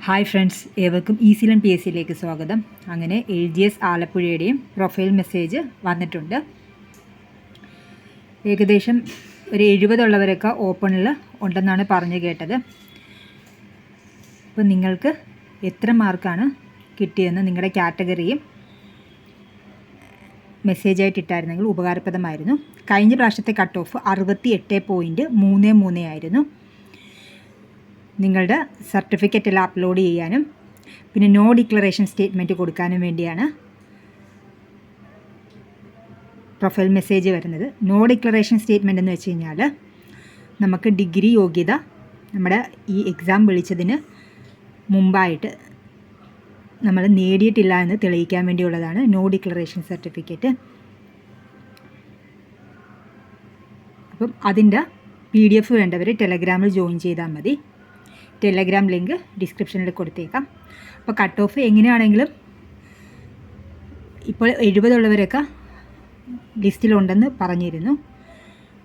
Hi friends, ഏവർക്കും easy learn PSC യിലേക്ക് സ്വാഗതം. അങ്ങനെ LGS ആലപ്പുഴയുടെയും പ്രൊഫൈൽ മെസ്സേജ് വന്നിട്ടുണ്ട്. ഏകദേശം ഒരു 70 ഉള്ളവരൊക്കെ ഓപ്പണിൽ ഉണ്ടെന്നാണ് പറഞ്ഞു കേട്ടത്. അപ്പോൾ നിങ്ങൾക്ക് എത്ര മാർക്കാണ് കിട്ടിയെന്ന് നിങ്ങളുടെ കാറ്റഗറിയും മെസ്സേജായിട്ട് ഇട്ടായിരുന്നെങ്കിൽ ഉപകാരപ്രദമായിരുന്നു. കഴിഞ്ഞ പ്രാവശ്യത്തെ കട്ട് ഓഫ് 68.33 ആയിരുന്നു. നിങ്ങളുടെ സർട്ടിഫിക്കറ്റ് എല്ലാം അപ്ലോഡ് ചെയ്യാനും പിന്നെ നോ ഡിക്ലറേഷൻ സ്റ്റേറ്റ്മെൻറ്റ് കൊടുക്കാനും വേണ്ടിയാണ് പ്രൊഫൈൽ മെസ്സേജ് വരുന്നത്. നോ ഡിക്ലറേഷൻ സ്റ്റേറ്റ്മെൻറ്റ് എന്ന് വെച്ച് കഴിഞ്ഞാൽ നമുക്ക് ഡിഗ്രി യോഗ്യത നമ്മുടെ ഈ എക്സാം വിളിച്ചതിന് മുമ്പായിട്ട് നമ്മൾ നേടിയിട്ടില്ല എന്ന് തെളിയിക്കാൻ വേണ്ടിയുള്ളതാണ് നോ ഡിക്ലറേഷൻ സർട്ടിഫിക്കറ്റ്. അപ്പം അതിൻ്റെ PDF വേണ്ടവർ ടെലഗ്രാമിൽ ജോയിൻ ചെയ്താൽ മതി. ടെലഗ്രാം ലിങ്ക് ഡിസ്ക്രിപ്ഷനിൽ കൊടുത്തേക്കാം. അപ്പോൾ കട്ട് ഓഫ് എങ്ങനെയാണെങ്കിലും ഇപ്പോൾ 70 ഉള്ളവരൊക്കെ ലിസ്റ്റിലുണ്ടെന്ന് പറഞ്ഞിരുന്നു.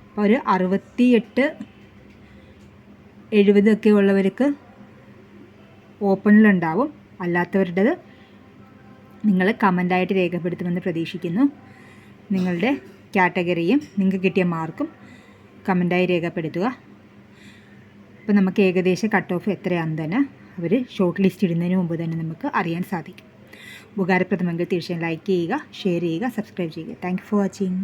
അപ്പോൾ ഒരു 68-70 ഒക്കെ ഉള്ളവർക്ക് ഓപ്പണിലുണ്ടാവും. അല്ലാത്തവരുടേത് നിങ്ങൾ കമൻ്റായിട്ട് രേഖപ്പെടുത്തുമെന്ന് പ്രതീക്ഷിക്കുന്നു. നിങ്ങളുടെ കാറ്റഗറിയും നിങ്ങൾക്ക് കിട്ടിയ മാർക്കും കമൻ്റായി രേഖപ്പെടുത്തുക. അപ്പോൾ നമുക്ക് ഏകദേശം കട്ട് ഓഫ് എത്രയാണെന്ന് അവർ ഷോർട്ട് ലിസ്റ്റ് ഇടുന്നതിന് മുമ്പ് തന്നെ നമുക്ക് അറിയാൻ സാധിക്കും. ഉപകാരപ്രദമെങ്കിൽ തീർച്ചയായും ലൈക്ക് ചെയ്യുക, ഷെയർ ചെയ്യുക, സബ്സ്ക്രൈബ് ചെയ്യുക. Thank you for watching.